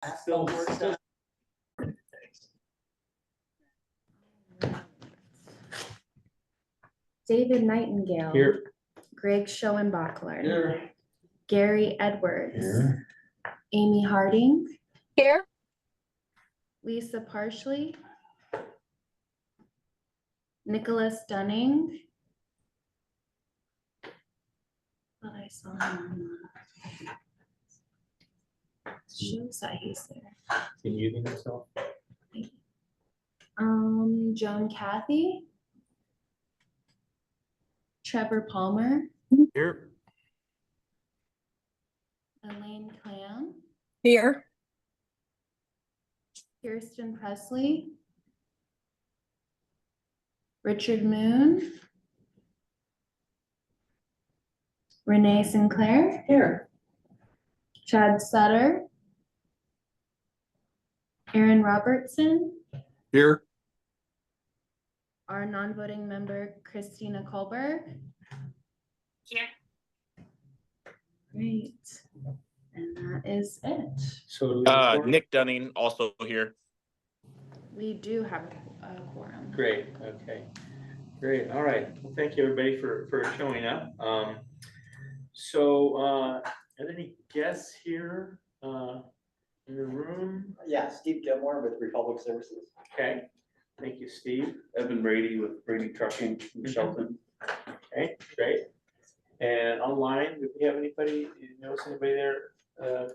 Still. David Nightingale. Here. Greg Schoenbachler. Here. Gary Edwards. Here. Amy Harding. Here. Lisa Parsley. Nicholas Dunning. Thought I saw him. Shows that he's there. Can you mute yourself? Joan Cathy. Trevor Palmer. Here. Elaine Clam. Here. Kirsten Presley. Richard Moon. Renee Sinclair. Here. Chad Sutter. Aaron Robertson. Here. Our non-voting member, Christina Kolberg. Here. Great. And that is it. So do we have a quorum? Nick Dunning also here. We do have a quorum. Great, okay. Great, all right. Well, thank you, everybody, for showing up. Are there any guests here in the room? Yeah, Steve Gilmore with Republic Services. Okay, thank you, Steve. Evan Brady with Brady Trucking from Shelton. Okay, great. And online, do we have anybody, you notice anybody there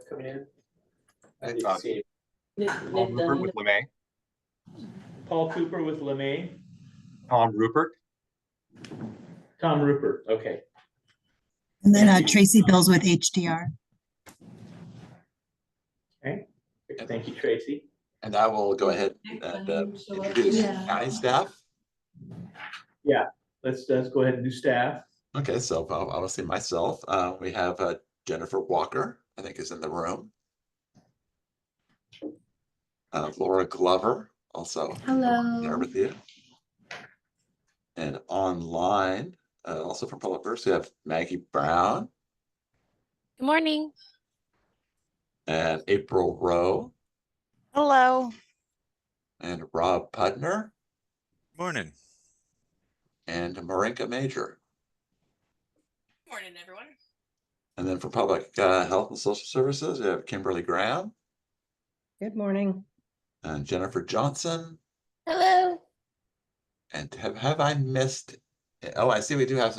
coming in? I didn't see Paul Rupert with LeMay. Paul Cooper with LeMay. Tom Rupert. Tom Rupert, okay. And then Tracy Bills with HDR. Okay, thank you, Tracy. And I will go ahead and introduce Yeah. county staff. Let's go ahead and do staff. Okay, so obviously myself, we have Jennifer Walker, I think is in the room. Laura Glover also Hello. there with you. And online, also from Public Works, we have Maggie Brown Good morning. and April Rowe Hello. and Rob Pudner Morning. and Marinka Major. Morning, everyone. And then for Public Health and Social Services, we have Kimberly Graham Good morning. and Jennifer Johnson. Hello. And have I missed? Oh, I see we do have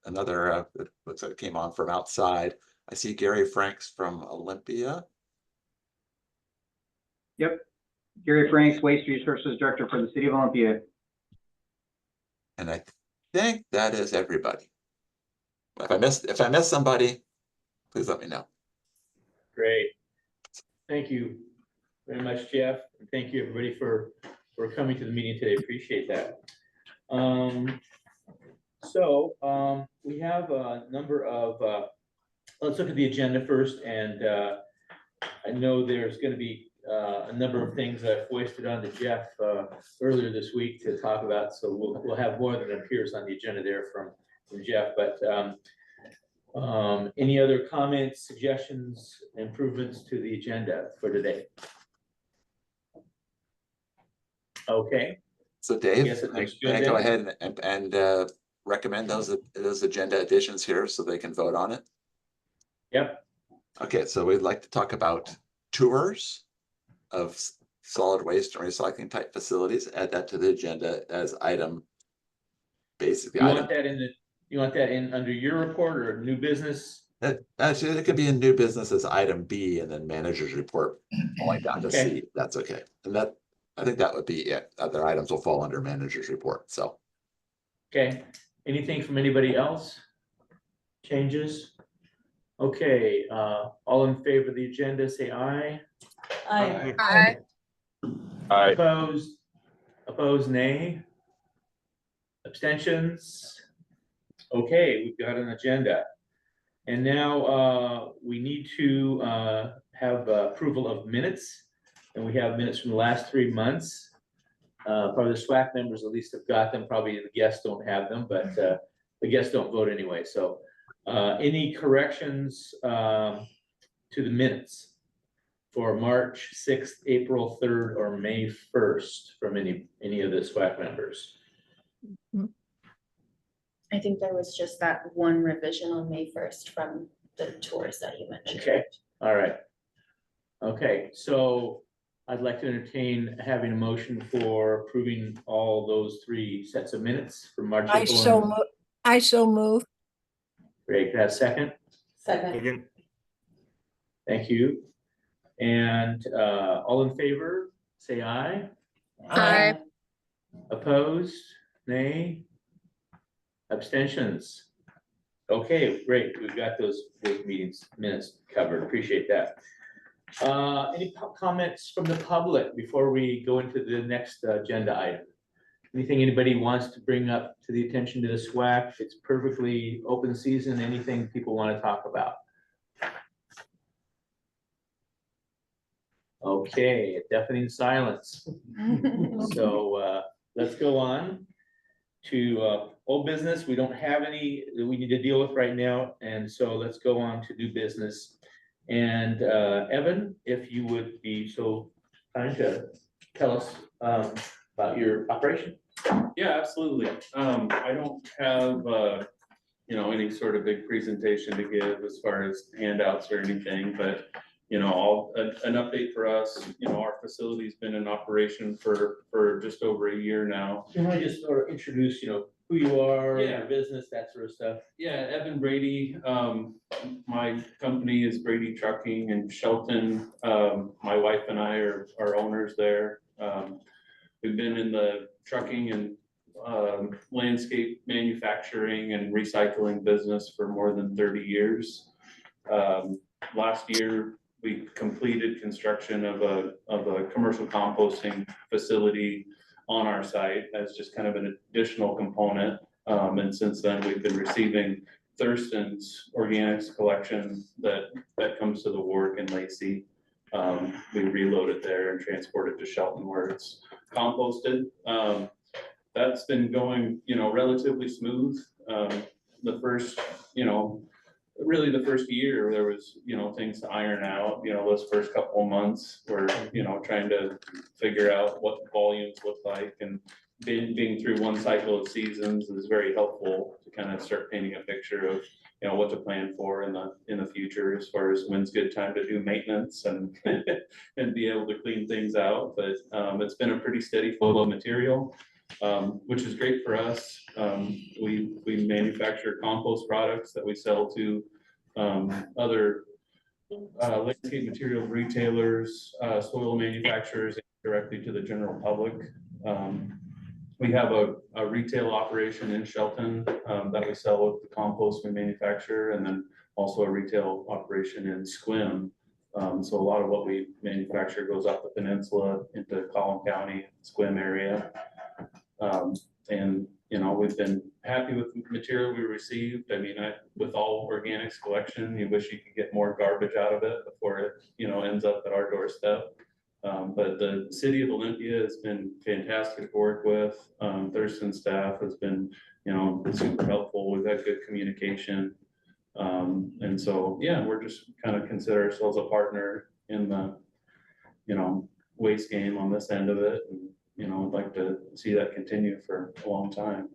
another, it looks like it came on from outside. I see Gary Franks from Olympia. Yep. Gary Franks, Waste Resources Director for the City of Olympia. And I think that is everybody. If I missed somebody, please let me know. Great. Thank you very much, Jeff. And thank you, everybody, for coming to the meeting today. Appreciate that. We have a number of, let's look at the agenda first. And I know there's going to be a number of things I've wasted on to Jeff earlier this week to talk about. So we'll have more than appears on the agenda there from Jeff. But any other comments, suggestions, improvements to the agenda for today? Okay. So Dave, Yes, it looks can I good go then. ahead and recommend those agenda additions here so they can vote on it? Yep. Okay, so we'd like to talk about tours of solid waste and recycling type facilities. Add that to the agenda as item. Basically, You want that in under your report or new business? Actually, it could be in new business as item B and then manager's report, only down to Okay. C. That's okay. And I think that would be it. Other items will fall under manager's report. So Okay, anything from anybody else? Changes? Okay, all in favor of the agenda, say aye. Aye. Aye. Opposed, nay. Abstentions? Okay, we've got an agenda. And now we need to have approval of minutes. And we have minutes from the last 3 months. Probably the SWAC members at least have got them. Probably the guests don't have them, but the guests don't vote anyway. So any corrections to the minutes? for March 6th, April 3rd, or May 1st from any of the SWAC members? I think there was just that one revision on May 1st from the tours that you mentioned. Okay, all right. Okay, so I'd like to entertain having a motion for approving all those 3 sets of minutes from March. I April, so and- move. I so move. Great, can I have a second? Second. Thank you. And all in favor, say aye. Aye. Opposed, nay? Abstentions? Okay, great, we've got those meetings minutes covered, appreciate that. Any comments from the public before we go into the next agenda item? Anything anybody wants to bring up to the attention to the SWAC? It's perfectly open season, anything people want to talk about? Okay, a deafening silence. So let's go on to old business. We don't have any that we need to deal with right now. And so let's go on to new business. And Evan, if you would be so kind to tell us about your operation. Yeah, absolutely. I don't have, any sort of big presentation to give as far as handouts or anything, but, an update for us, our facility's been in operation for just over a year now. You want to just sort of introduce, who you are, Yeah. your business, that sort of stuff? Yeah, Evan Brady, my company is Brady Trucking in Shelton. My wife and I are owners there. We've been in the trucking and landscape manufacturing and recycling business for more than 30 years. Last year, we completed construction of a commercial composting facility on our site as just kind of an additional component. And since then, we've been receiving Thurston's Organics collection that comes to the wharf in Lacey. We reload it there and transport it to Shelton where it's composted. That's been going, relatively smooth. The first, really the first year, there was, things to iron out, those first couple of months were, trying to figure out what volumes look like, and being through one cycle of seasons is very helpful to kind of start painting a picture of, what to plan for in the future as far as when's good time to do maintenance and and be able to clean things out. But it's been a pretty steady flow of material, which is great for us. We manufacture compost products that we sell to other landscape material retailers, soil manufacturers, and directly to the general public. We have a retail operation in Shelton that we sell with the compost we manufacture, and then also a retail operation in Sequim. So a lot of what we manufacture goes up the peninsula into Collin County, Sequim area. And, we've been happy with the material we received. I mean, with all organics collection, you wish you could get more garbage out of it before it, ends up at our doorstep. But the city of Olympia has been fantastic to work with. Thurston staff has been, super helpful. We've had good communication. And so, yeah, we're just kind of consider ourselves a partner in the, waste game on this end of it. And, I'd like to see that continue for a long time.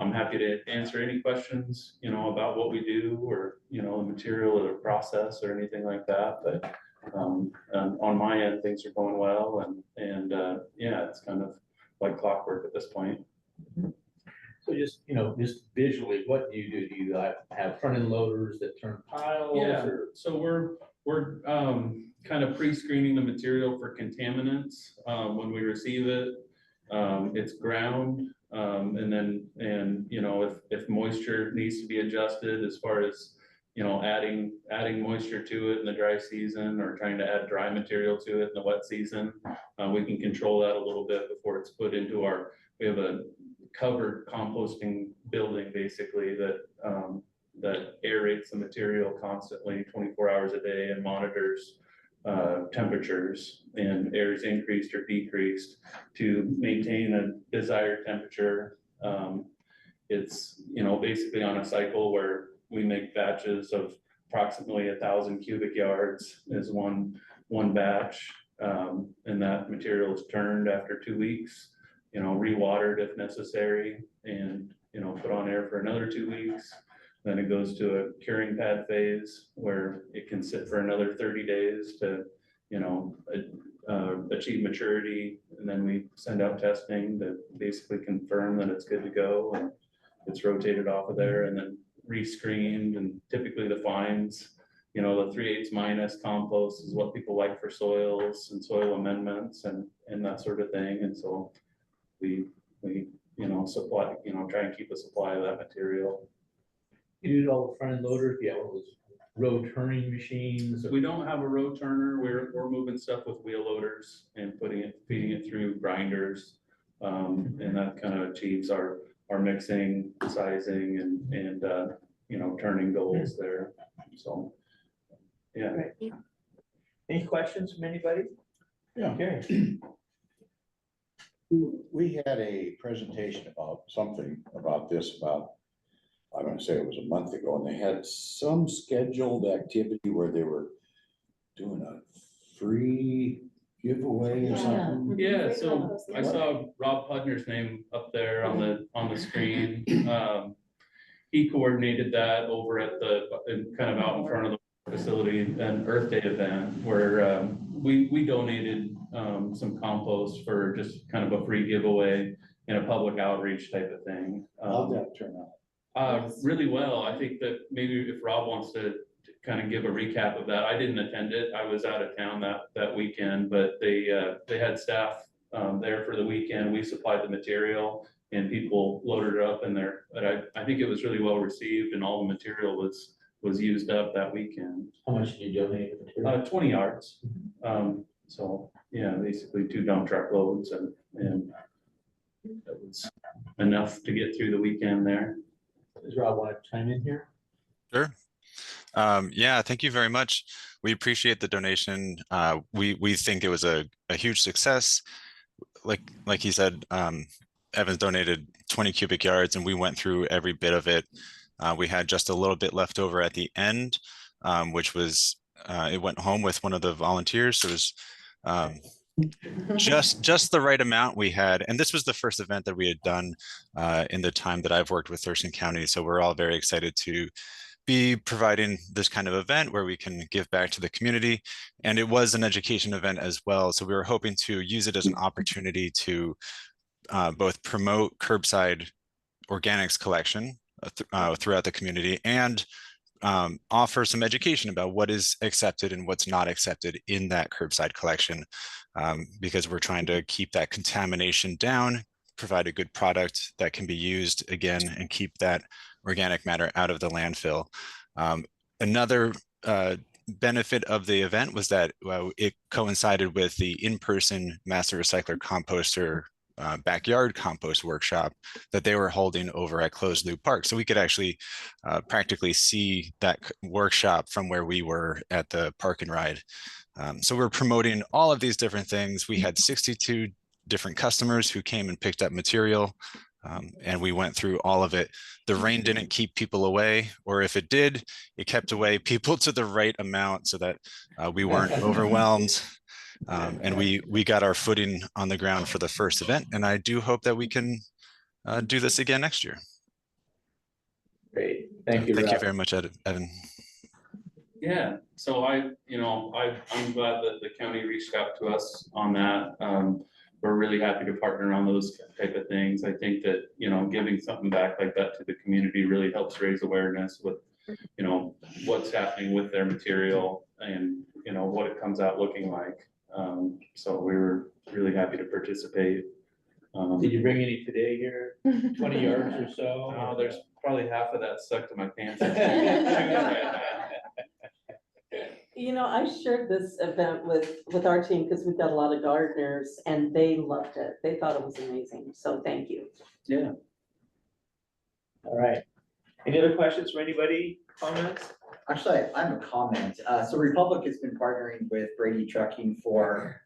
I'm happy to answer any questions, about what we do or, the material or the process or anything like that. But on my end, things are going well, and yeah, it's kind of like clockwork at this point. So just, just visually, what do you do? Do you have front end loaders that turn piles? Yeah, Or? so we're kind of pre-screening the material for contaminants when we receive it. It's ground, and then if moisture needs to be adjusted as far as adding moisture to it in the dry season or trying to add dry material to it in the wet season, we can control that a little bit before it's put into we have a covered composting building basically that aerates the material constantly 24 hours a day and monitors temperatures and air is increased or decreased to maintain a desired temperature. It's basically on a cycle where we make batches of approximately 1,000 cubic yards is one batch. And that material is turned after 2 weeks, rewatered if necessary, and, put on air for another 2 weeks. Then it goes to a curing pad phase where it can sit for another 30 days to, achieve maturity. And then we send out testing to basically confirm that it's good to go, and it's rotated off of there and then re-screened. And typically the fines, the 3/8 minus compost is what people like for soils and soil amendments and that sort of thing. And so we supply, try and keep a supply of that material. You did all the front end loaders, yeah, one of those road turning machines. We don't have a road turner. We're moving stuff with wheel loaders and feeding it through grinders. And that kind of achieves our mixing, sizing and turning goals there. So, yeah. Any questions from anybody? Yeah. Okay. We had a presentation about something about this I'm gonna say it was a month ago, and they had some scheduled activity where they were doing a free giveaway or something. Yeah, so I saw Rob Pudner's name up there on the screen. He coordinated that over at kind of out in front of the facility, an Earth Day event where we donated some compost for just kind of a free giveaway and a public outreach type of thing. How'd that turn out? Really well. I think that maybe if Rob wants to kind of give a recap of that. I didn't attend it. I was out of town that weekend, but they had staff there for the weekend. We supplied the material and people loaded it up in there. But I think it was really well received and all the material was used up that weekend. How much did you donate? 20 yards. So yeah, basically 2 dump truck loads and that was enough to get through the weekend there. Does Rob want to chime in here? Sure. Yeah, thank you very much. We appreciate the donation. We think it was a huge success. Like he said, Evans donated 20 cubic yards and we went through every bit of it. We had just a little bit left over at the end, which was, it went home with one of the volunteers. So it was just the right amount we had. And this was the first event that we had done in the time that I've worked with Thurston County. So we're all very excited to be providing this kind of event where we can give back to the community. And it was an education event as well. So we were hoping to use it as an opportunity to both promote curbside organics collection throughout the community and offer some education about what is accepted and what's not accepted in that curbside collection, because we're trying to keep that contamination down, provide a good product that can be used again, and keep that organic matter out of the landfill. Another benefit of the event was that it coincided with the in-person Master Recycler Composter backyard compost workshop that they were holding over at Closed Loop Park. So we could actually practically see that workshop from where we were at the park and ride. So we're promoting all of these different things. We had 62 different customers who came and picked up material. And we went through all of it. The rain didn't keep people away, or if it did, it kept away people to the right amount so that we weren't overwhelmed. And we got our footing on the ground for the first event. And I do hope that we can do this again next year. Great. Thank you. Thank Rob. you very much, Evan. Yeah, so I'm glad that the county reached out to us on that. We're really happy to partner on those type of things. I think that, giving something back like that to the community really helps raise awareness with, what's happening with their material and, what it comes out looking like. So we were really happy to participate. Did you bring any today here? 20 yards or so? Oh, there's probably half of that stuck to my pants. I shared this event with our team because we've got a lot of gardeners and they loved it. They thought it was amazing. So thank you. Yeah. All right. Any other questions from anybody? Comments? Actually, I have a comment. So Republic has been partnering with Brady Trucking for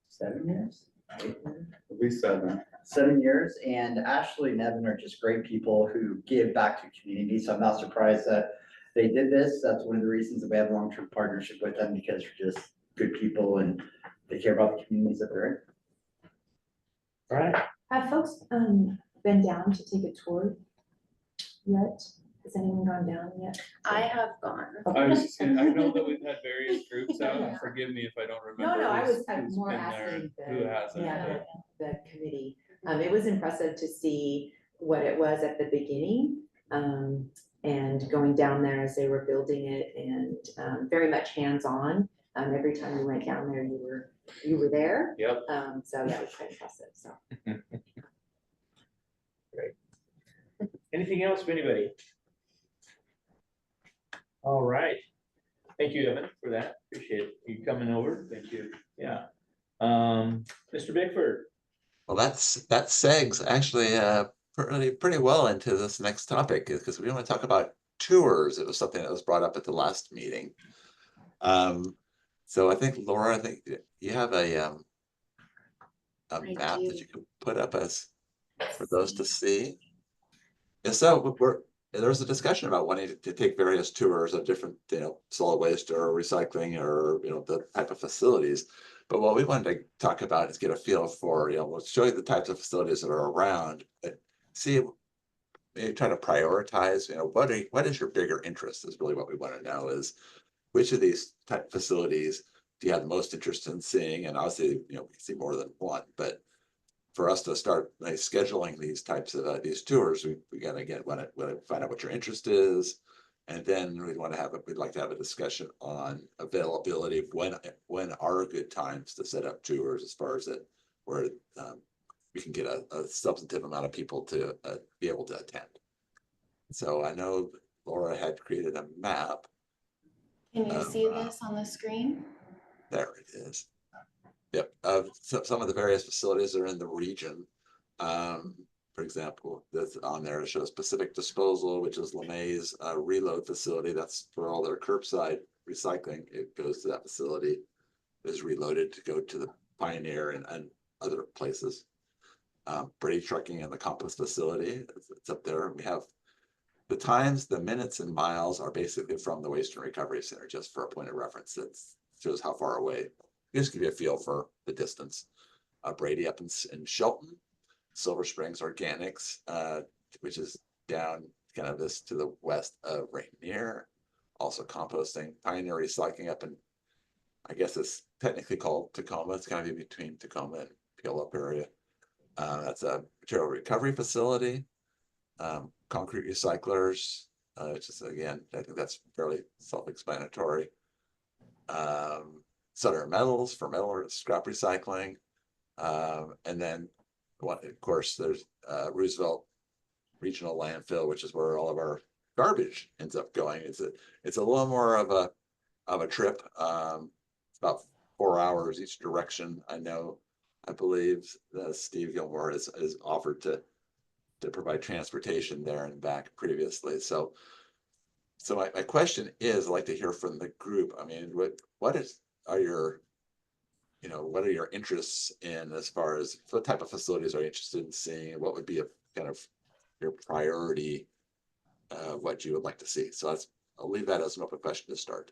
7 years? At least 7. 7 years, and Ashley and Evan are just great people who give back to community. So I'm not surprised that they did this. That's one of the reasons that we have a long-term partnership with them, because they're just good people and they care about the communities that they're in. All right. Have folks, been down to take a tour yet? Has anyone gone down yet? I have gone. I know that we've had various groups out, and forgive me if I don't remember. No, who's I'm more been there asking and Who hasn't, but- the committee. It was impressive to see what it was at the beginning, and going down there as they were building it, and very much hands-on. Every time we went down there, you were there. Yep. So that was quite impressive, so. Great. Anything else from anybody? All right. Thank you, Evan, for that. Appreciate you coming over. Thank you. Yeah. Mr. Bickford. Well, that segs actually pretty well into this next topic, because we want to talk about tours. It was something that was brought up at the last meeting. So I think, Laura, I think you have a map that you can put up for those to see. And so there was a discussion about wanting to take various tours of different, solid waste or recycling or, the type of facilities. But what we wanted to talk about is get a feel for, we'll show you the types of facilities that are around, but see, maybe try to prioritize, what is your bigger interest is really what we want to know, is which of these type facilities do you have the most interest in seeing? And obviously, we can see more than one, but for us to start scheduling these types of these tours, we got to want to find out what your interest is, and then we'd like to have a discussion on availability of when are good times to set up tours, as far as where we can get a substantive amount of people to be able to attend. So I know Laura had created a map. Can you see this on the screen? There it is. Yep, some of the various facilities that are in the region. For example, that's on there, it shows Pacific Disposal, which is LeMay's reload facility. That's for all their curbside recycling. It goes to that facility, is reloaded to go to the Pioneer and other places. Brady Trucking and the compost facility, it's up there. We have the times, the minutes and miles are basically from the Waste and Recovery Center, just for a point of reference. That shows how far away. Just give you a feel for the distance. Brady up in Shelton, Silver Springs Organics, which is down kind of this to the west of Rainier, also composting. Pioneer Recycling up in, I guess it's technically called Tacoma. It's kind of in between Tacoma and Puyallup area. That's a material recovery facility. Concrete Recyclers, which is, again, I think that's fairly self-explanatory. Sutter Metals for metal or scrap recycling. And then, of course, there's Roosevelt Regional Landfill, which is where all of our garbage ends up going. It's a little more of a trip. It's about 4 hours each direction. I believe Steve Gilmore has offered to provide transportation there and back previously. So my question is, I'd like to hear from the group. I mean, what are your interests in, as far as what type of facilities are you interested in seeing, and what would be a kind of your priority, what you would like to see? So I'll leave that as an open question to start.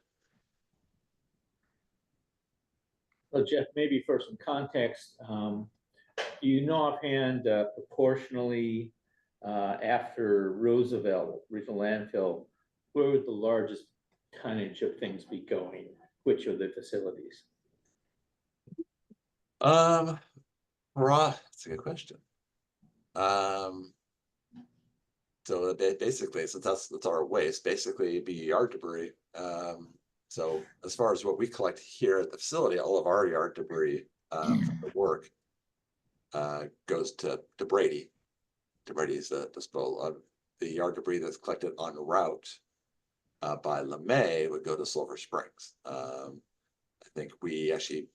Well, Jeff, maybe for some context, do you know offhand proportionally after Roosevelt Regional Landfill, where would the largest tonnage of things be going? Which of the facilities? That's a good question. So basically, since that's our waste, basically it'd be yard debris. So as far as what we collect here at the facility, all of our yard debris from the work goes to Brady. To Brady's disposal of the yard debris that's collected en route by LeMay would go to Silver Springs. I think we actually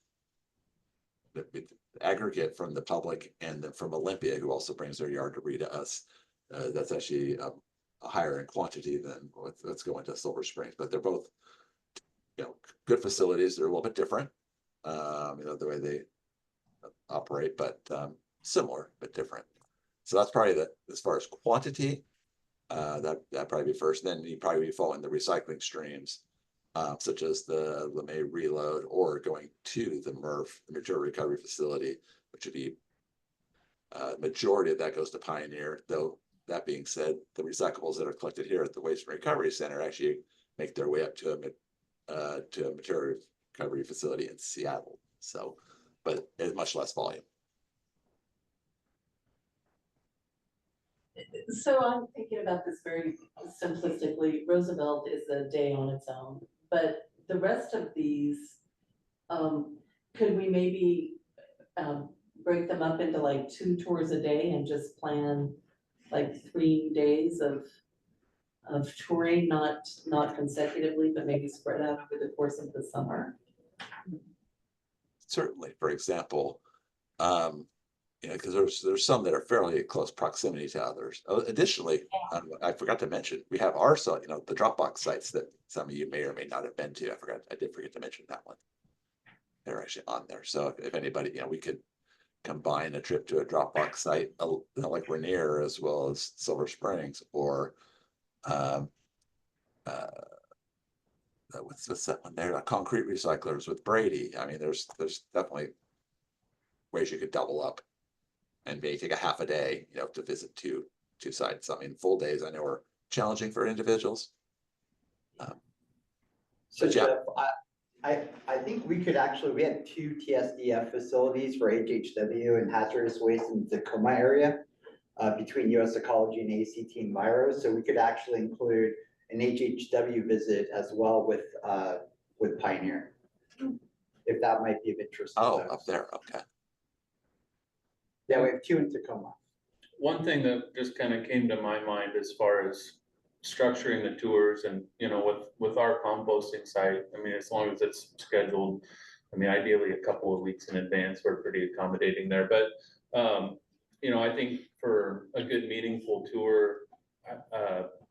the aggregate from the public and then from Olympia, who also brings their yard debris to us. That's actually a higher in quantity than what's going to Silver Springs, but they're both, good facilities. They're a little bit different, the way they operate, but similar but different. So that's probably as far as quantity. That'd probably be first, then you'd probably be following the recycling streams, such as the LeMay Reload, or going to the MRF, the Material Recovery Facility, which would be majority of that goes to Pioneer, though that being said, the recyclables that are collected here at the Waste and Recovery Center actually make their way up to a material recovery facility in Seattle. So, but it's much less volume. So I'm thinking about this very simplistically. Roosevelt is a day on its own, but the rest of these, could we maybe break them up into like 2 tours a day and just plan like 3 days of touring, not consecutively, but maybe spread out over the course of the summer? Certainly, for example, because there's some that are fairly close proximity to others. Additionally, I forgot to mention, we have our site, the Dropbox sites that some of you may or may not have been to. I did forget to mention that one. They're actually on there. So if anybody, we could combine a trip to a Dropbox site, like Rainier, as well as Silver Springs, or what's that one there? Concrete Recyclers with Brady. I mean, there's definitely ways you could double up and maybe take a half a day, to visit two sites. I mean, full days I know are challenging for individuals. So but yeah. Jeff, I think we have 2 TSDF facilities for HHW and hazardous waste in the Tacoma area, between US Ecology and ACT Enviro. So we could actually include an HHW visit as well with Pioneer, if that might be of interest. Oh, up there, okay. Yeah, we have 2 in Tacoma. One thing that just kind of came to my mind as far as structuring the tours and, with our composting site, I mean, as long as it's scheduled, I mean, ideally a couple of weeks in advance, we're pretty accommodating there. But, I think for a good meaningful tour,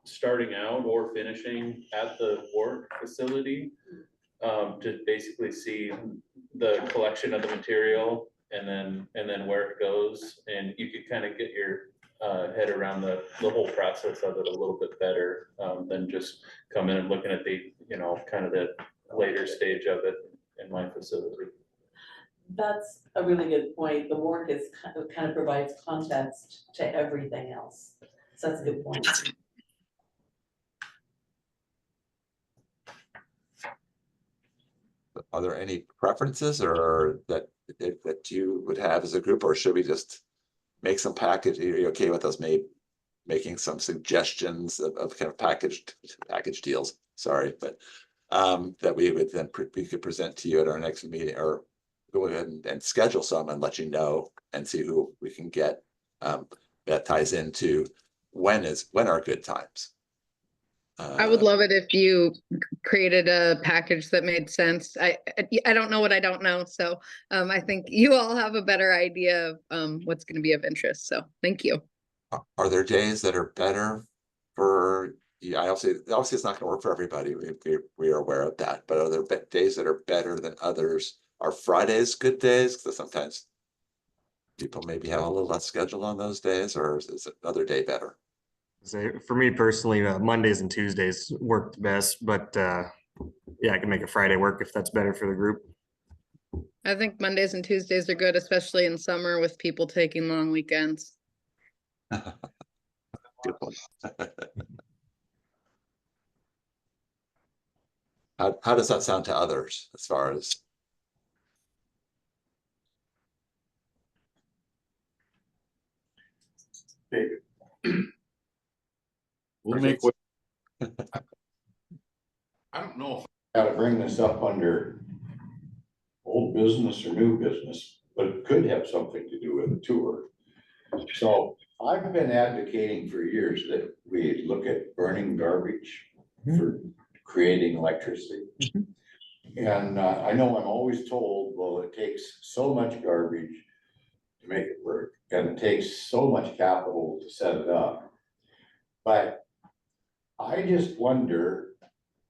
starting out or finishing at the work facility, to basically see the collection of the material and then where it goes, and you could kind of get your head around the whole process of it a little bit better, than just coming and looking at the kind of the later stage of it in my facility. That's a really good point. The work is kind of provides context to everything else. So that's a good point. Are there any preferences or that you would have as a group, or should we just make some package? Are you okay with us making some suggestions of kind of package deals? Sorry, but that we would then we could present to you at our next meeting, or go ahead and schedule some and let you know and see who we can get. That ties into when are good times. I would love it if you created a package that made sense. I don't know what I don't know. So I think you all have a better idea of what's going to be of interest. So thank you. Are there days that are better for you? Obviously it's not going to work for everybody. We are aware of that, but are there days that are better than others? Are Fridays good days? Because sometimes people maybe have a little less schedule on those days, or is another day better? So for me personally, Mondays and Tuesdays work the best, but yeah, I can make a Friday work if that's better for the group. I think Mondays and Tuesdays are good, especially in summer with people taking long weekends. Good point. How does that sound to others as far as? We'll make what. I don't know how to bring this up under old business or new business, but it could have something to do with a tour. So I've been advocating for years that we look at burning garbage for creating electricity. And I know I'm always told, well, it takes so much garbage to make it work, and it takes so much capital to set it up. But I just wonder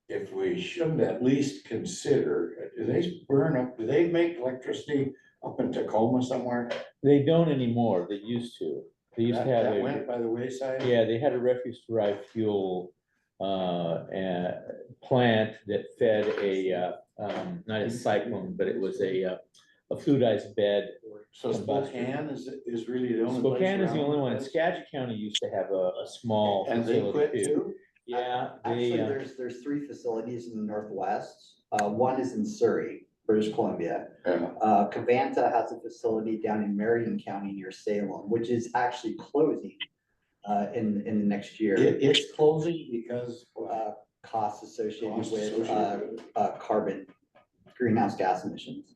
if we shouldn't at least consider, do they make electricity up in Tacoma somewhere? They don't anymore, they used to. They used to have That a, went by the wayside? yeah, they had a refuse-derived fuel plant that fed not a cyclone, but it was a fluidized bed. So Spokane is really the only place Spokane is the around only one. this? Skagit County used to have a small And they facility quit too. too? Yeah, Actually, they, there's three facilities in the Northwest. One is in Surrey, British Columbia. Yeah. Cavanta has a facility down in Marion County near Salem, which is actually closing in the next year. It's closing because Costs associated Costs with associated carbon, greenhouse gas emissions.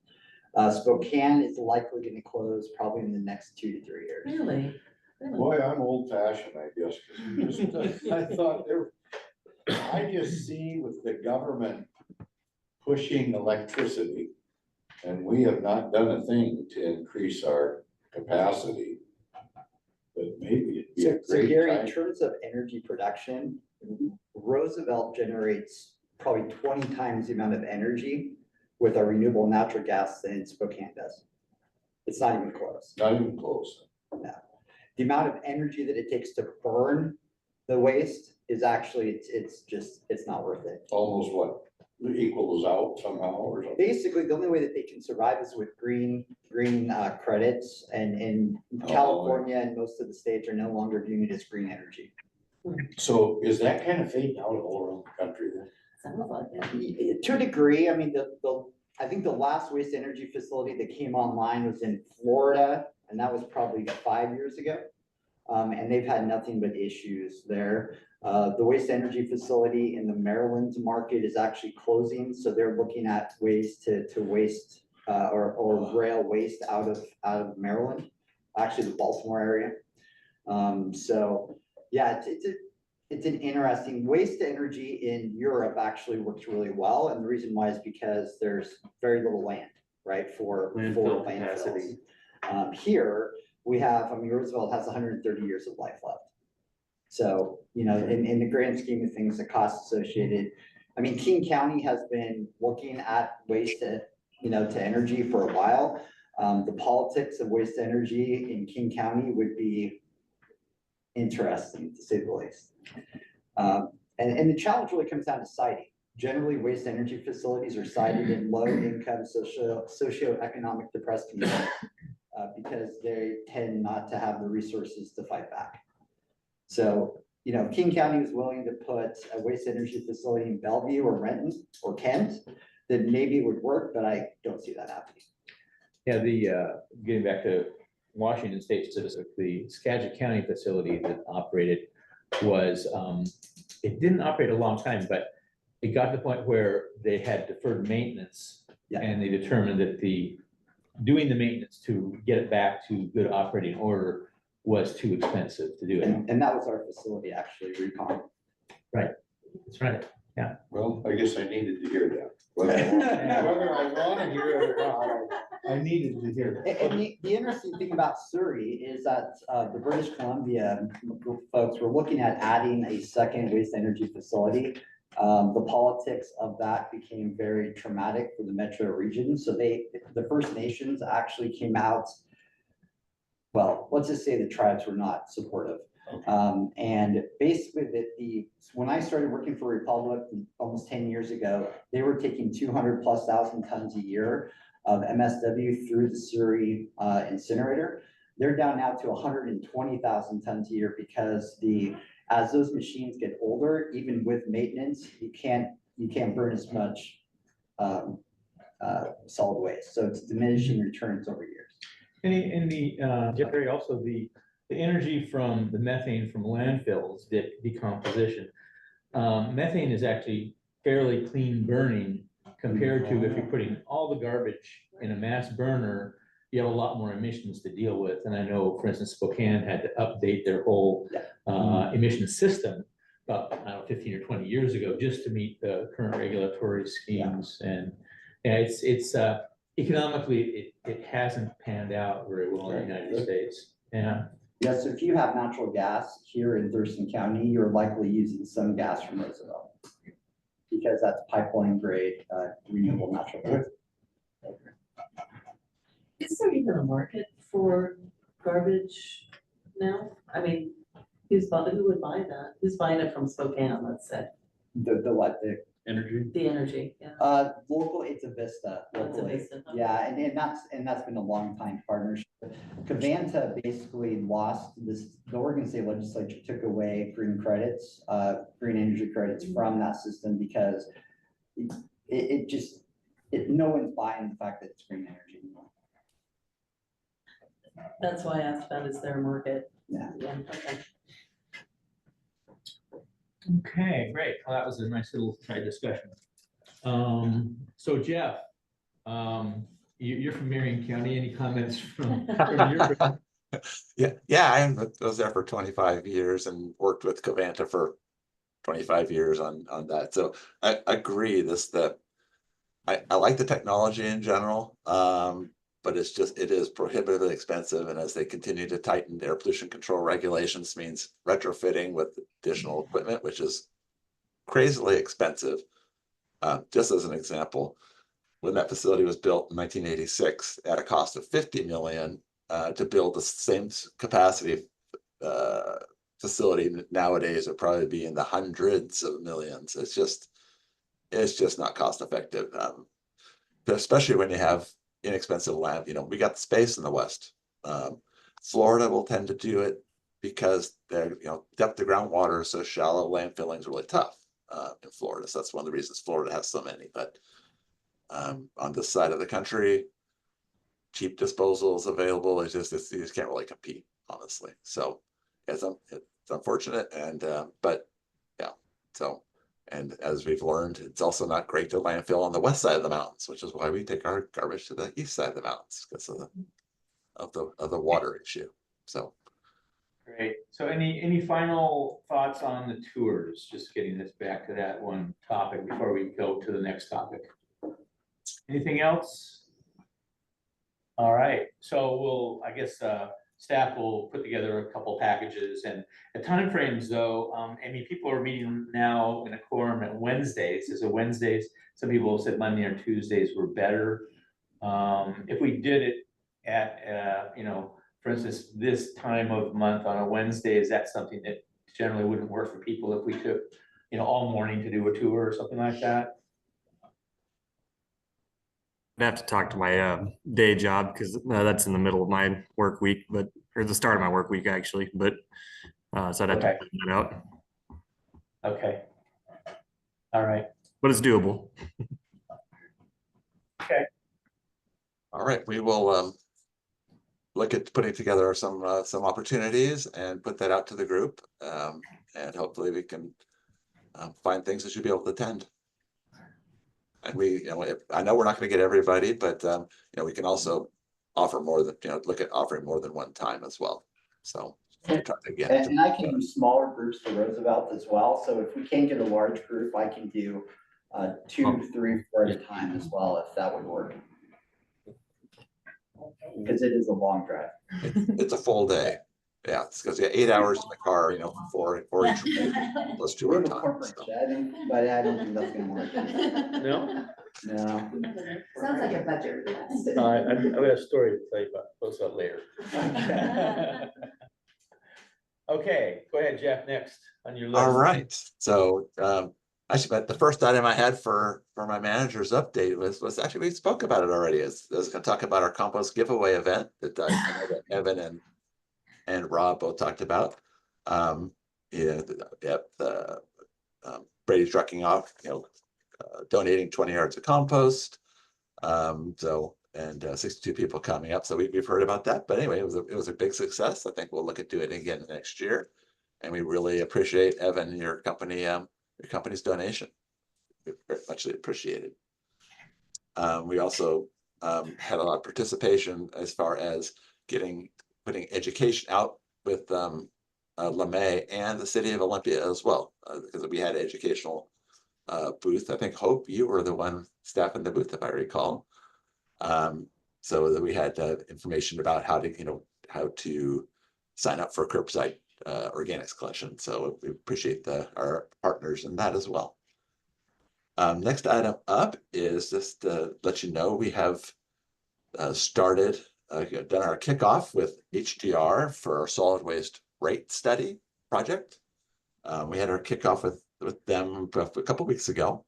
Spokane is likely gonna close probably in the next 2 to 3 years. Really? Really? boy, I'm old fashioned, I guess, because I thought I just see with the government pushing electricity, and we have not done a thing to increase our capacity. But maybe it'd be a So great Gary, in time. terms of energy production, Roosevelt generates probably 20 times the amount of energy with our renewable natural gas than Spokane does. It's not even close. Not even close. No. The amount of energy that it takes to burn the waste is actually, it's not worth it. Almost what, equals out somehow or something? Basically, the only way that they can survive is with green credits, and in California and most of the states are no longer viewing it as green energy. So is that kind of fading out all around the country then? Sounds like it. To a degree, I mean, I think the last waste energy facility that came online was in Florida, and that was probably 5 years ago. And they've had nothing but issues there. The waste energy facility in the Maryland market is actually closing, so they're looking at ways to waste or rail waste out of Maryland, actually the Baltimore area. So yeah, it's an interesting waste to energy in Europe actually works really well, and the reason why is because there's very little land, right, for Landfill landfills. Here we have, I mean, Roosevelt has 130 years of life left. So, you know, in the grand scheme of things, the costs associated, I mean, King County has been looking at waste to energy for a while. The politics of waste energy in King County would be interesting, to say the least. And the challenge really comes down to siting. Generally, waste energy facilities are sited in low-income socioeconomic depressed communities because they tend not to have the resources to fight back. So, you know, King County was willing to put a waste energy facility in Bellevue or Renton or Kent, then maybe it would work, but I don't see that happening. yeah, getting back to Washington State specifically, the Skagit County facility that operated was, it didn't operate a long time, but it got to the point where they had deferred maintenance. Yeah. And they determined that doing the maintenance to get it back to good operating order was too expensive to do it. And that was our facility, actually, Recon. That's right. Well, I guess I needed to hear that. Whether I want to hear it or not, I needed to hear it. And the interesting thing about Surrey is that the British Columbia folks were looking at adding a second waste energy facility. The politics of that became very traumatic for the metro region. So the First Nations actually came out, well, let's just say the tribes were not supportive. And basically when I started working for Republic almost 10 years ago, they were taking 200,000+ tons a year of MSW through the Surrey incinerator. They're down now to 120,000 tons a year because as those machines get older, even with maintenance, you can't burn as much solid waste. So it's diminishing returns over years. Jerry, also the energy from the methane from landfills, decomposition. Methane is actually fairly clean burning compared to if you're putting all the garbage in a mass burner, you have a lot more emissions to deal with. And I know, for instance, Spokane had to update their whole emission system about, I don't know, 15 or 20 years ago, just to meet the current regulatory schemes. And it's economically, it hasn't panned out very well in the United States. Yeah. Yes, if you have natural gas here in Thurston County, you're likely using some gas from Roosevelt because that's pipeline grade renewable natural gas. Is there even a market for garbage now? I mean, who would buy that? Who's buying it from Spokane, let's say? The what, Energy? The energy, yeah. Local, it's a Vista. Oh, it's a locally. Vista, okay. Yeah, and that's been a long time partnership. Covanta basically lost this, the Oregon State Legislature took away green credits, green energy credits from that system because no one's buying the fact that it's green energy anymore. That's why I asked about is there a market? Yeah. Yeah, okay. Okay, great. Well, that was a nice little side discussion. So Jeff, you're from Marion County. Any comments from your? Yeah, I was there for 25 years and worked with Covanta for 25 years on that. So I agree I like the technology in general, but it is prohibitively expensive. And as they continue to tighten air pollution control regulations, means retrofitting with additional equipment, which is crazily expensive. Just as an example, when that facility was built in 1986 at a cost of $50 million, to build the same capacity facility nowadays would probably be in the hundreds of millions. It's just not cost effective, especially when you have inexpensive land. We got the space in the West. Florida will tend to do it because their depth of groundwater is so shallow. Landfilling is really tough in Florida, so that's one of the reasons Florida has so many. But on this side of the country, cheap disposals available. You just can't really compete, honestly. So it's unfortunate, and but yeah. So, and as we've learned, it's also not great to landfill on the west side of the mountains, which is why we take our garbage to the east side of the mountains because of the water issue. So Great. So any final thoughts on the tours? Just getting this back to that one topic before we go to the next topic. Anything else? All right, so I guess staff will put together a couple packages, and the timeframes though, people are meeting now in a quorum at Wednesdays. So Wednesdays, some people have said Monday or Tuesdays were better. If we did it at, for instance, this time of month on a Wednesday, is that something that generally wouldn't work for people if we took, all morning to do a tour or something like that? I'd have to talk to my day job because that's in the middle of my work week, or the start of my work week actually. But so I'd have to plan that out. Okay. All right. But it's doable. Okay. all right, we will look at putting together some opportunities and put that out to the group, and hopefully we can find things that you'll be able to attend. And I know we're not going to get everybody, but we can also offer more than look at offering more than one time as well. So and I can do smaller groups for Roosevelt as well. So if we can't get a large group, I can do 2, 3, 4 at a time as well, if that would work. Because it is a long drive. It's a full day. Yeah, it's because 8 hours in the car, for each plus 2 hour time. So. But I don't think that's gonna work. No? No. Sounds like a budget request. I've got a story to tell you about, post that later. Okay, go ahead, Jeff, next on your list. All right, so actually, the first item I had for my manager's update was actually, we spoke about it already. I was going to talk about our compost giveaway event that I know that Evan and Rob both talked about. Brady Trucking off, donating 20 yards of compost. 62 people coming up. So we've heard about that. But anyway, it was a big success. I think we'll look at doing it again next year. And we really appreciate Evan, your company's donation. Very much appreciated. We also had a lot of participation as far as putting education out with LeMay and the city of Olympia as well, because we had an educational booth. I think, Hope, you were the one staffing the booth, if I recall. So that we had information about how to sign up for curbside organics collection. So we appreciate our partners in that as well. Next item up is just to let you know we have started done our kickoff with HDR for our solid waste rate study project. We had our kickoff with them a couple weeks ago.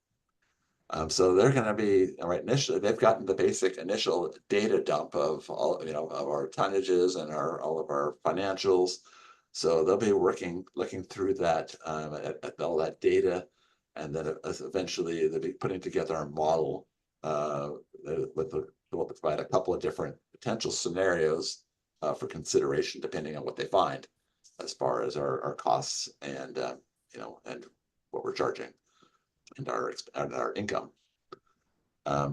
So they're going to be initially. They've gotten the basic initial data dump of all of our tonnages and all of our financials. So they'll be looking through that at all that data, and then eventually they'll be putting together a model will provide a couple of different potential scenarios for consideration depending on what they find as far as our costs and and what we're charging and our income.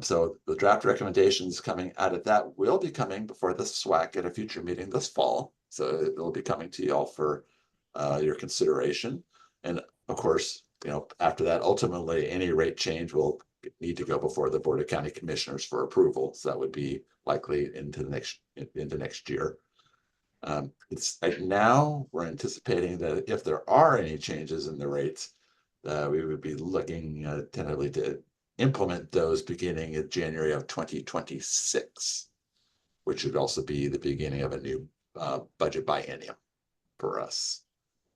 So the draft recommendations coming out of that will be coming before the SWAC at a future meeting this fall. So it will be coming to you all for your consideration. And of course, after that, ultimately any rate change will need to go before the Board of County Commissioners for approval. So that would be likely into next year. It's right now we're anticipating that if there are any changes in the rates, we would be looking tentatively to implement those beginning in January of 2026, which would also be the beginning of a new budget biennium for us.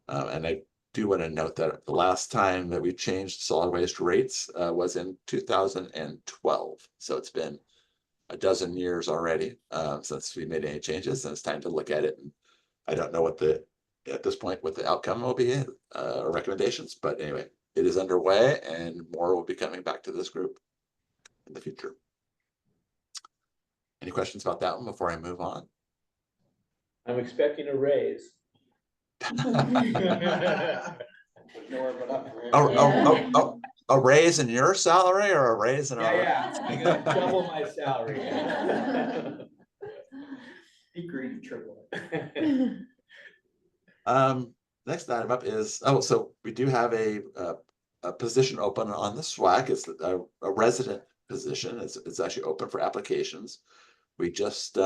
And I do want to note that the last time that we changed solid waste rates was in 2012. So it's been a dozen years already since we made any changes, and it's time to look at it. And I don't know at this point what the outcome will be or recommendations, but anyway, it is underway and more will be coming back to this group in the future. Any questions about that one before I move on? I'm expecting a raise. A raise in your salary or a raise in our? Yeah, I'm gonna double my salary. Be greedy, triple it. Next item up is, so we do have a position open on the SWAC. It's a resident position. It's actually open for applications. We just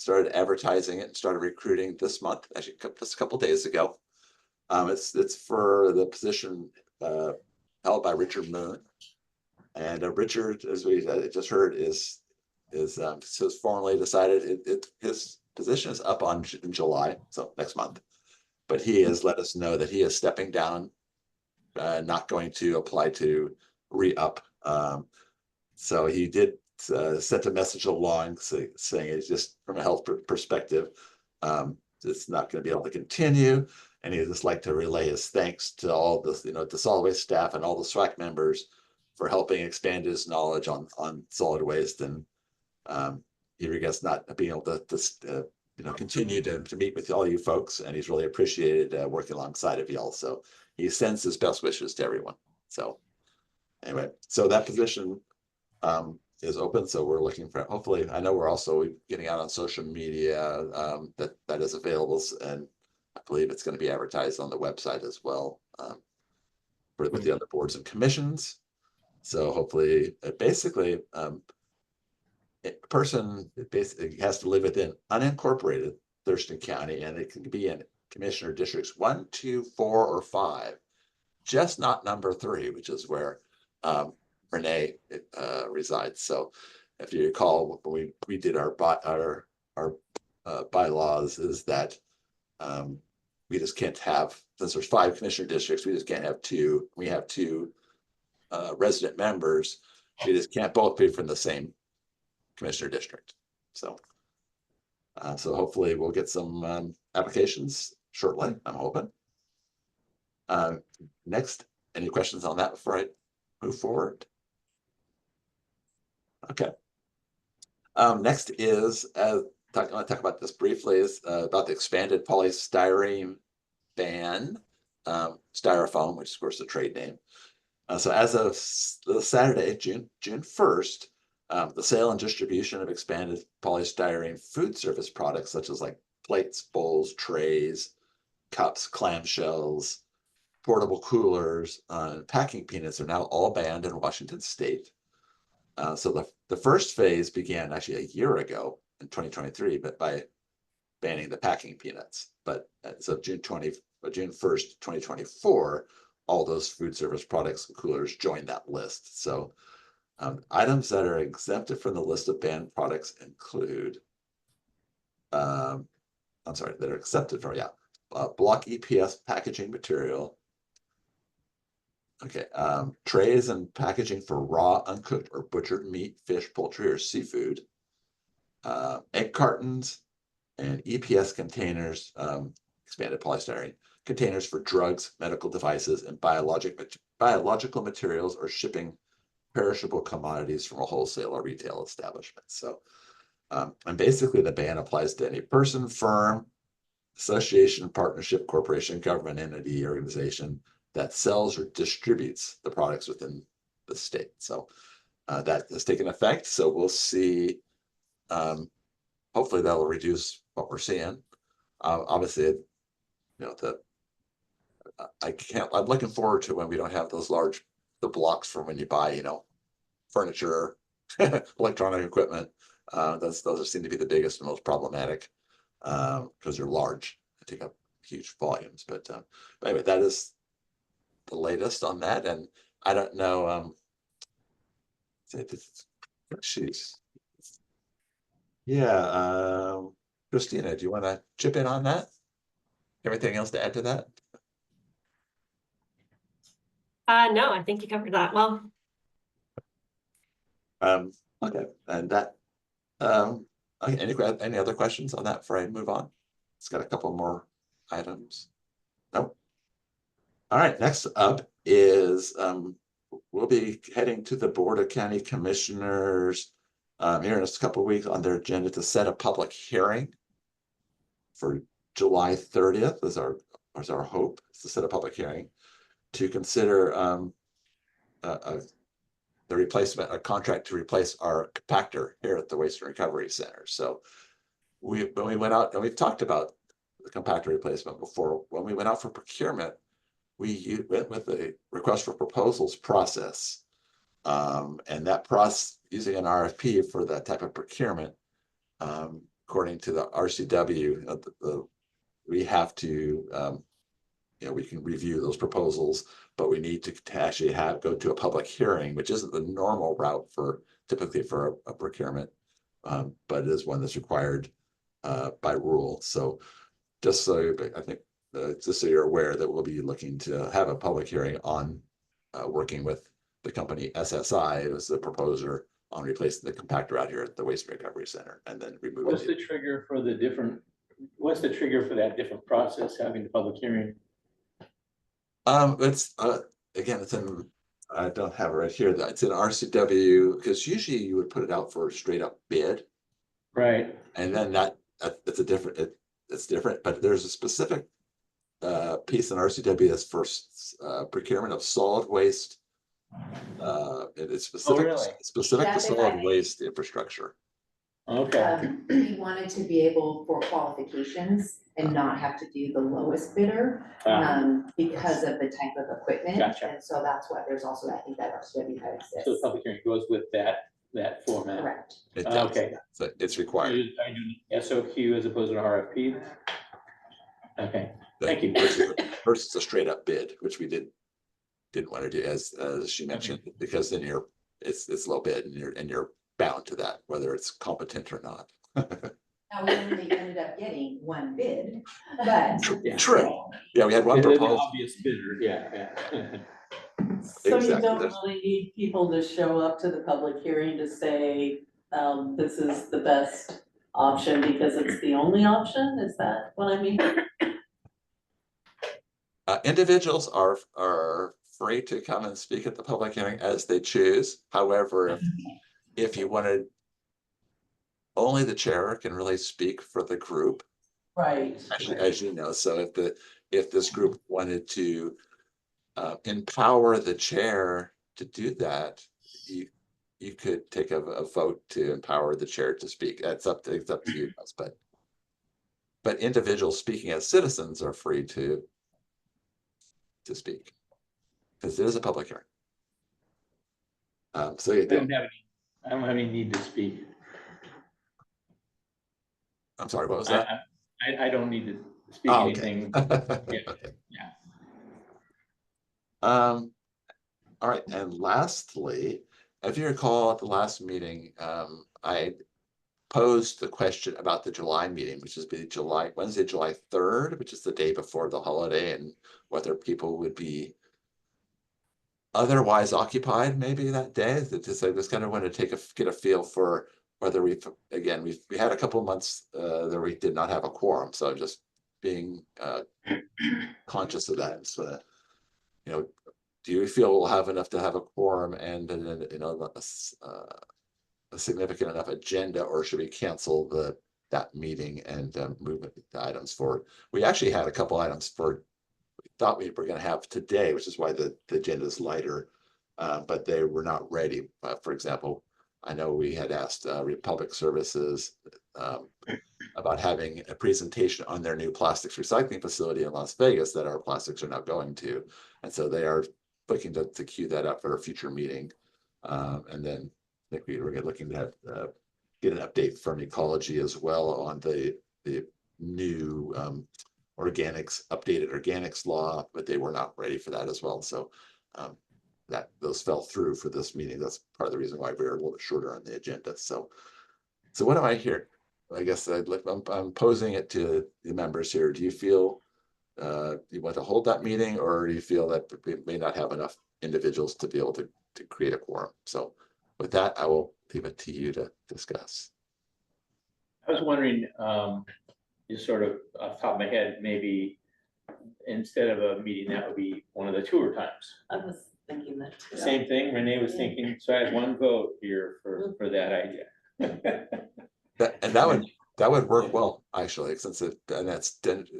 started advertising it and started recruiting this month, actually just a couple days ago. It's for the position held by Richard Moon, and Richard, as we just heard, is formally decided his position is up in July, so next month. But he has let us know that he is stepping down, not going to apply to re-up. So he did sent a message along saying it's just from a health perspective, it's not going to be able to continue. And he'd just like to relay his thanks to all the solid waste staff and all the SWAC members for helping expand his knowledge on solid waste. And he regrets not being able to continue to meet with all you folks, and he's really appreciated working alongside of y'all. So he sends his best wishes to everyone. So anyway, so that position is open. So we're looking for, hopefully, I know we're also getting out on social media that is available, and I believe it's going to be advertised on the website as well with the other boards and commissions. So hopefully, basically, a person basically has to live within unincorporated Thurston County, and it can be in commissioner districts 1, 2, 4, or 5, just not number 3, which is where Renee resides. So if you recall, when we did our bylaws, is that we just can't have, since there's 5 commissioner districts, we just can't have 2. We have 2 resident members. We just can't both be from the same commissioner district. So so hopefully we'll get some applications shortly, I'm hoping. Next, any questions on that before I move forward? Okay. Next is, I want to talk about this briefly, is about the expanded polystyrene ban, styrofoam, which is of course the trade name. So as of Saturday, June 1st, the sale and distribution of expanded polystyrene food service products, such as like plates, bowls, trays, cups, clamshells, portable coolers, packing peanuts are now all banned in Washington State. So the first phase began actually a year ago in 2023, but by banning the packing peanuts. But so June 1st, 2024, all those food service products and coolers joined that list. So items that are exempted from the list of banned products include I'm sorry, that are accepted for, yeah, block EPS packaging material. Okay, trays and packaging for raw, uncooked, or butchered meat, fish, poultry, or seafood. Egg cartons and EPS containers, expanded polystyrene, containers for drugs, medical devices, and biological materials, or shipping perishable commodities from a wholesale or retail establishment. So, and basically the ban applies to any person, firm, association, partnership, corporation, government entity, organization that sells or distributes the products within the state. So that has taken effect. So we'll see. Hopefully that will reduce what we're seeing. Obviously, you know, I'm looking forward to when we don't have those the blocks for when you buy, you know, furniture, electronic equipment. Those seem to be the biggest and most problematic because they're large and take up huge volumes. But anyway, that is the latest on that. And I don't know. Yeah, Christina, do you want to chip in on that? Everything else to add to that? No, I think you covered that well. Okay, and that, okay, any other questions on that before I move on? It's got a couple more items. Nope. All right, next up is we'll be heading to the Board of County Commissioners here in a couple of weeks on their agenda to set a public hearing for July 30th is our hope, is to set a public hearing to consider the replacement, a contract to replace our compactor here at the Waste and Recovery Center. So when we went out, and we've talked about the compactor replacement before, when we went out for procurement, we went with a request for proposals process. And that process, using an RFP for that type of procurement, according to the RCW, we have to, you know, we can review those proposals, but we need to actually go to a public hearing, which isn't the normal route typically for a procurement, but it is one that's required by rule. So just so I think, just so you're aware that we'll be looking to have a public hearing on working with the company SSI as the proposer on replacing the compactor out here at the Waste and Recovery Center, and then removing. What's the trigger for that different process, having the public hearing? It's again, it's in, I don't have it right here, that it's in RCW, because usually you would put it out for a straight up bid. Right. And then it's a different, it's different, but there's a specific piece in RCW that's for procurement of solid waste. It is specific to solid waste infrastructure. Okay. We wanted to be able for qualifications and not have to do the lowest bidder because of the type of equipment. Gotcha. And so that's why there's also, I think, that RCW that exists. So the public hearing goes with that format. Correct. Okay. So it's required. Are you doing SOQ as opposed to an RFP? Okay. Thank you. Versus a straight up bid, which we didn't want to do, as she mentioned, because then it's low bid and you're bound to that, whether it's competent or not. Now, we only ended up getting one bid, but. True. Yeah, we had one proposal. Obvious bidder, yeah. So Exactly. you don't really need people to show up to the public hearing to say, this is the best option because it's the only option? Is that what I mean? Individuals are free to come and speak at the public hearing as they choose. However, if you wanted, only the chair can really speak for the group. Right. As you know, so if this group wanted to empower the chair to do that, you could take a vote to empower the chair to speak. It's up to you guys, but individuals speaking as citizens are free to speak, because it is a public hearing. So you I don't have any need to speak. I'm sorry, what was that? I don't need to speak anything. Yeah. All right, and lastly, if you recall at the last meeting, I posed the question about the July meeting, which is be Wednesday, July 3rd, which is the day before the holiday, and whether people would be otherwise occupied maybe that day. That just I just kind of want to get a feel for whether we had a couple of months that we did not have a quorum, so just being conscious of that. So, do you feel we'll have enough to have a quorum and a significant enough agenda, or should we cancel that meeting and move the items forward? We actually had a couple items we thought we were going to have today, which is why the agenda is lighter, but they were not ready. For example, I know we had asked Republic Services about having a presentation on their new plastics recycling facility in Las Vegas that our plastics are now going to, and so they are looking to queue that up for a future meeting, and then I think we were looking to have, get an update from Ecology as well on the new updated organics law, but they were not ready for that as well. So those fell through for this meeting. That's part of the reason why we're a little bit shorter on the agenda. So what do I hear? I guess I'm posing it to the members here. Do you feel you want to hold that meeting, or do you feel that we may not have enough individuals to be able to create a quorum? So with that, I will leave it to you to discuss. I was wondering, just sort of off the top of my head, maybe instead of a meeting, that would be one of the tour times. I was thinking that too. Same thing, Renee was thinking, so I had one vote here for that idea. That would work well, actually, since that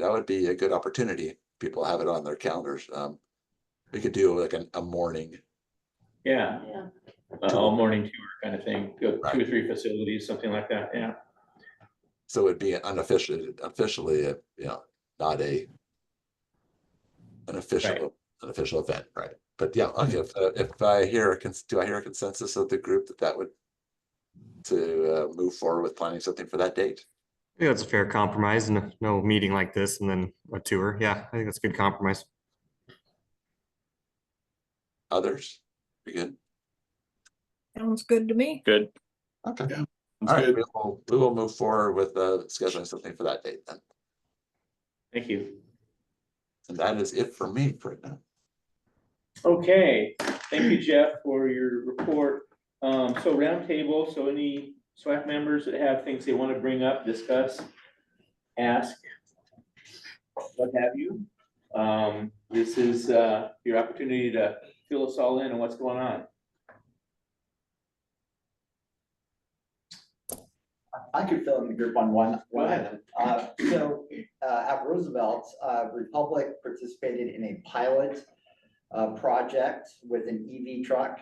would be a good opportunity. People have it on their calendars. We could do like a morning. Yeah. All morning tour kind of thing, go 2 or 3 facilities, something like that, yeah. So it would be officially, not an official event, right? But yeah, if I hear do I hear a consensus of the group that would move forward with planning something for that date? Yeah, that's a fair compromise, and no meeting like this and then a tour. Yeah, I think that's a good compromise. Others? Be good. Sounds good to me. Good. Okay. Yeah. All right, we will move forward with scheduling something for that date then. Thank you. And that is it for me right now. Okay, thank you, Jeff, for your report. So roundtable, so any SWAC members that have things they want to bring up, discuss, ask, what have you. This is your opportunity to fill us all in on what's going on. I could fill in the group on one item. At Roosevelt, Republic participated in a pilot project with an EV truck.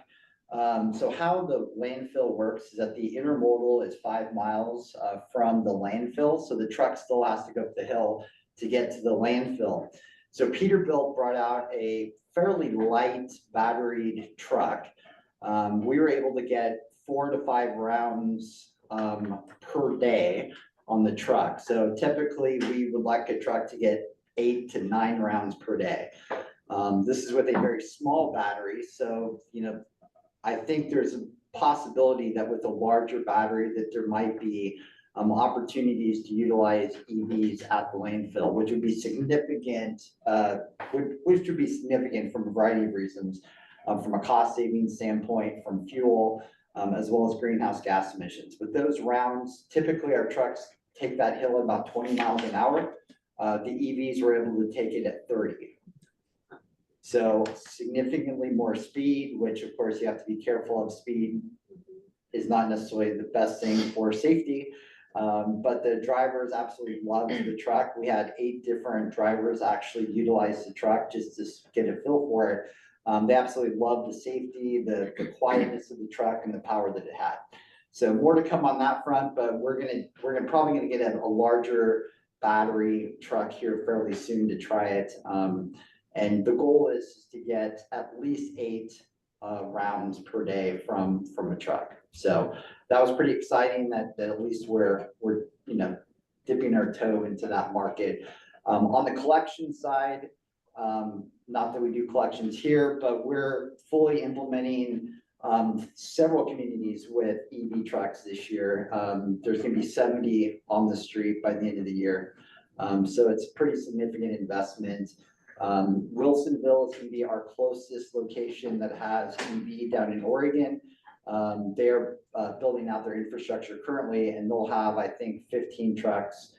So how the landfill works is that the intermodal is 5 miles from the landfill. So the truck still has to go up the hill to get to the landfill. So Peterbilt brought out a fairly light batteried truck. We were able to get 4 to 5 rounds per day on the truck. So typically we would like a truck to get 8 to 9 rounds per day. This is with a very small battery. So, I think there's a possibility that with a larger battery that there might be opportunities to utilize EVs at the landfill, which would be significant, which would be significant from a variety of reasons, from a cost savings standpoint, from fuel, as well as greenhouse gas emissions. With those rounds, typically our trucks take that hill at about 20 miles an hour. The EVs were able to take it at 30. So significantly more speed, which of course you have to be careful of. Speed is not necessarily the best thing for safety, but the drivers absolutely loved the truck. We had 8 different drivers actually utilize the truck just to get a feel for it. They absolutely loved the safety, the quietness of the truck, and the power that it had. So more to come on that front, but we're probably gonna get a larger battery truck here fairly soon to try it. And the goal is to get at least 8 rounds per day from a truck. So that was pretty exciting that at least we're dipping our toe into that market. On the collection side, not that we do collections here, but we're fully implementing several communities with EV trucks this year. There's gonna be 70 on the street by the end of the year. So it's a pretty significant investment. Wilsonville is gonna be our closest location that has EV down in Oregon. They're building out their infrastructure currently, and they'll have, I think, 15 trucks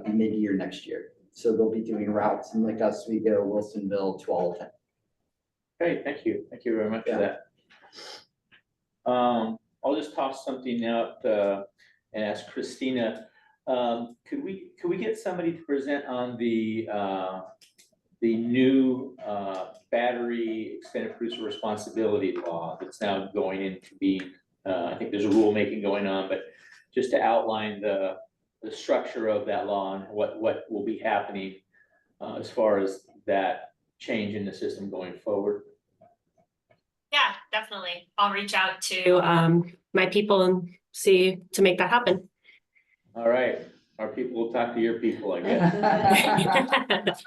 mid-year next year. So they'll be doing routes in Lake Oswego, Wilsonville, Tualatin. Great, thank you. Thank you very much for that. I'll just toss something out and ask Christina. Could we get somebody to present on the new battery extended producer responsibility law that's now going into being, I think there's a rulemaking going on, but just to outline the structure of that law and what will be happening as far as that change in the system going forward. Yeah, definitely. I'll reach out to my people and see to make that happen. All right, our people will talk to your people, I guess.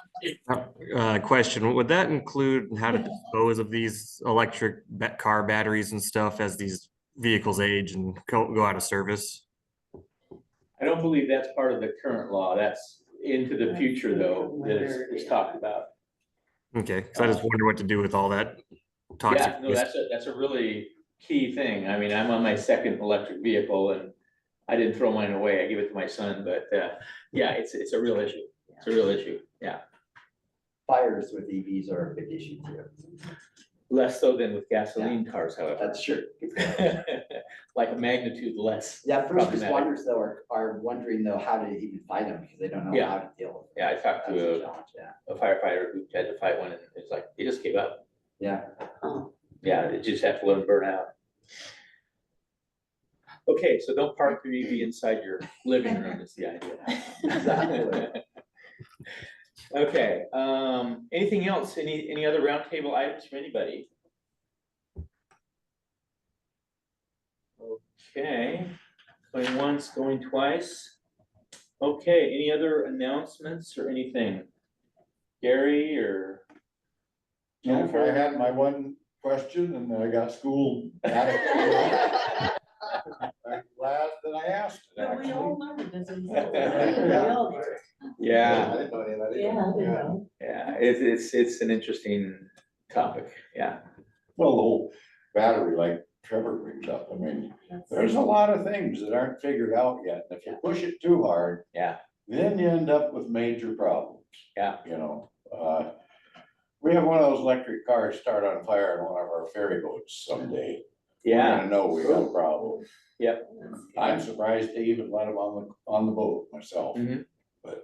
Question, would that include how to dispose of these electric car batteries and stuff as these vehicles age and go out of service? I don't believe that's part of the current law. That's into the future though, that is talked about. Okay, because I just wonder what to do with all that toxic. Yeah, no, that's a really key thing. I mean, I'm on my second electric vehicle and I didn't throw mine away. I gave it to my son, but yeah, it's a real issue. It's a real issue, yeah. Fires with EVs are a big issue too. Less so than with gasoline cars, however. That's true. Like a magnitude less. Yeah, first problematic. responders though are wondering though how to even fight them because they don't know Yeah. how to deal with it. Yeah, I talked That's to a challenge, yeah. a firefighter who had to fight one and it's like, he just gave up. Yeah. Yeah, you just have to let them burn out. Okay, so don't park your EV inside your living room is the idea. Exactly. Okay, anything else? Any other roundtable items from anybody? Okay, going once, going twice. Okay, any other announcements or anything? Gary or No, I Jennifer? had my one question and I got schooled. I'm glad that I asked it, But we actually. all know it doesn't. We all do. Yeah, I didn't know any of that either. Yeah, I didn't know. yeah, it's an interesting topic, yeah. Well, the whole battery, like Trevor brings up, I mean, there's a lot of things that aren't figured out yet. If you push it too hard, Yeah, then you end up with major problems. yeah, You know, we have one of those electric cars start on fire on one of our ferry boats someday. We're yeah, gonna know we got a problem. yep. I'm surprised they even let them on the boat myself. Mhm. But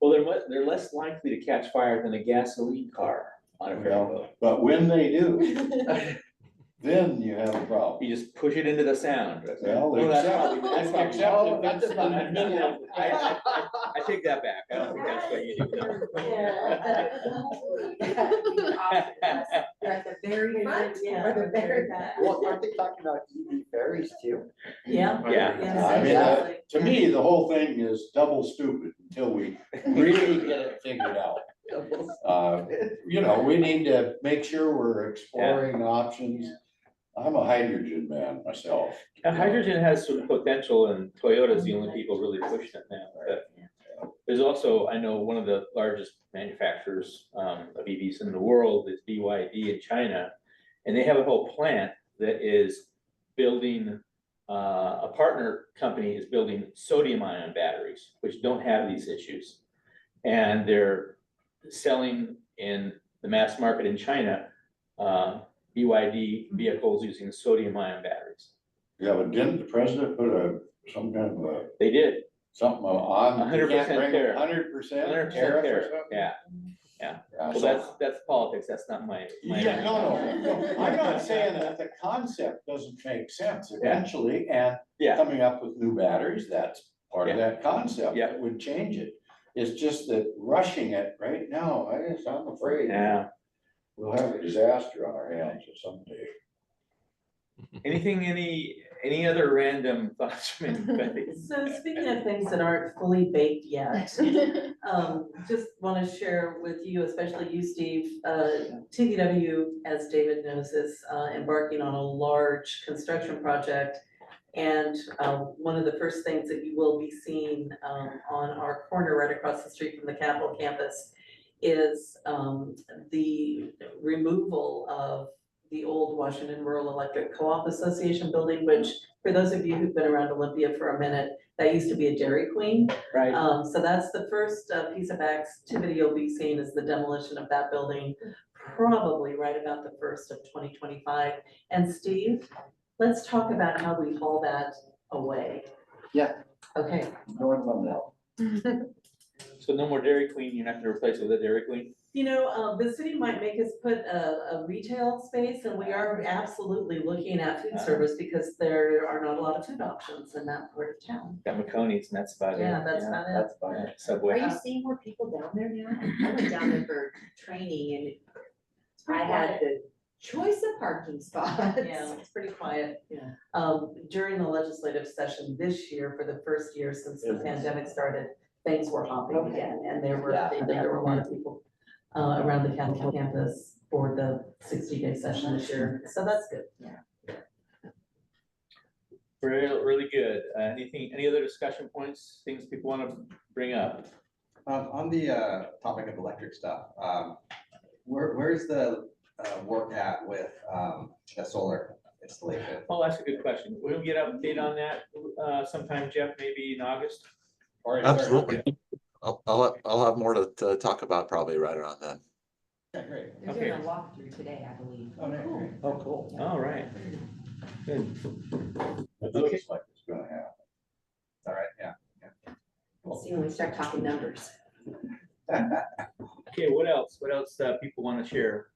Well, they're less likely to catch fire than a gasoline car on a ferry boat. But when they do, then you have a problem. You just push it into the sound. Well, Oh, that's except- probably- that's probably- except oh, if that's it's about- in the middle of- I take that back. I don't think that's what you do. You're at the very front or the very back. Well, aren't they talking about EV ferries too? Yeah. Yeah. I mean, Exactly. to me, the whole thing is double stupid until we really get it figured out. You know, we need to make sure we're exploring options. I'm a hydrogen man myself. Hydrogen has some potential and Toyota's the only people really pushing it now. But there's also, I know one of the largest manufacturers of EVs in the world is BYD in China. And they have a whole plant that is building, a partner company is building sodium ion batteries, which don't have these issues. And they're selling in the mass market in China, BYD vehicles using sodium ion batteries. Yeah, but didn't the president put some kind of a, They did. something on? 100% tariff. 100% 100% tariff or tariff, something? yeah. Yeah, Well, so- that's politics, that's not my. Yeah, no, I'm not saying that the concept doesn't make sense eventually, and Yeah. coming up with new batteries, that's part of that concept. Yeah. That would change it. It's just that rushing it right now, I'm afraid. Yeah. We'll have a disaster on our hands someday. Anything, Any other random thoughts from anybody? So speaking of things that aren't fully baked yet, just want to share with you, especially you, Steve, TVW, as David knows, is embarking on a large construction project. And one of the first things that you will be seeing on our corner right across the street from the Capitol campus is the removal of the old Washington Rural Electric Co-op Association building, which for those of you who've been around Olympia for a minute, that used to be a Dairy Queen. Right. So that's the first piece of activity you'll be seeing is the demolition of that building, probably right about the 1st of 2025. And Steve, let's talk about how we haul that away. Yeah. Okay. North London. So no more Dairy Queen, you're not gonna replace it with a Dairy Queen? You know, the city might make us put a retail space, and we are absolutely looking at food service because there are not a lot of food options in that part of town. Got McConey's and that's about it. Yeah, that's about it. That's about it. Are Subway. you seeing more people down there now? I went down there for training and I had the choice of parking spots. Yeah, it's pretty quiet. Yeah. During the legislative session this year, for the first year since the pandemic started, things were hopping again, and there were a lot of people around the Capitol campus for the 60-day session this year, so that's good. Yeah. Really good. Any other discussion points, things people want to bring up? On the topic of electric stuff, where's the work at with the solar installation? Oh, that's a good question. We'll get an update on that sometime, Jeff, maybe in August. Absolutely. I'll have more to talk about probably right around then. Yeah, great. They're doing a walkthrough today, I believe. Oh, no, great. Oh, cool. All right. Good. It looks like it's gonna happen. All right, yeah. We'll see when we start talking numbers. Okay, what else? What else people want to share?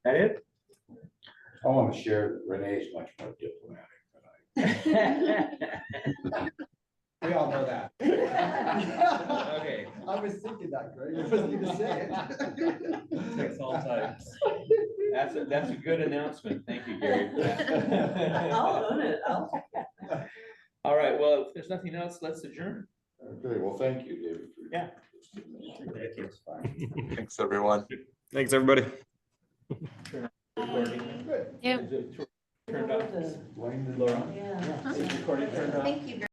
That it? I want to share that Renee's much more diplomatic than I am. We all know that. Okay. I was thinking that, Greg. I wasn't gonna say it. Takes all types. That's a good announcement. Thank you, Gary. for that. I'll own it. All right, well, if there's nothing else, let's adjourn. Okay, well, thank you, David. for- Yeah. It's fine. Thanks, everyone. Thanks, everybody. Recording. Yeah. Is it turned off? Blame the- Laura? Yeah. Is the recording turned off? Thank you.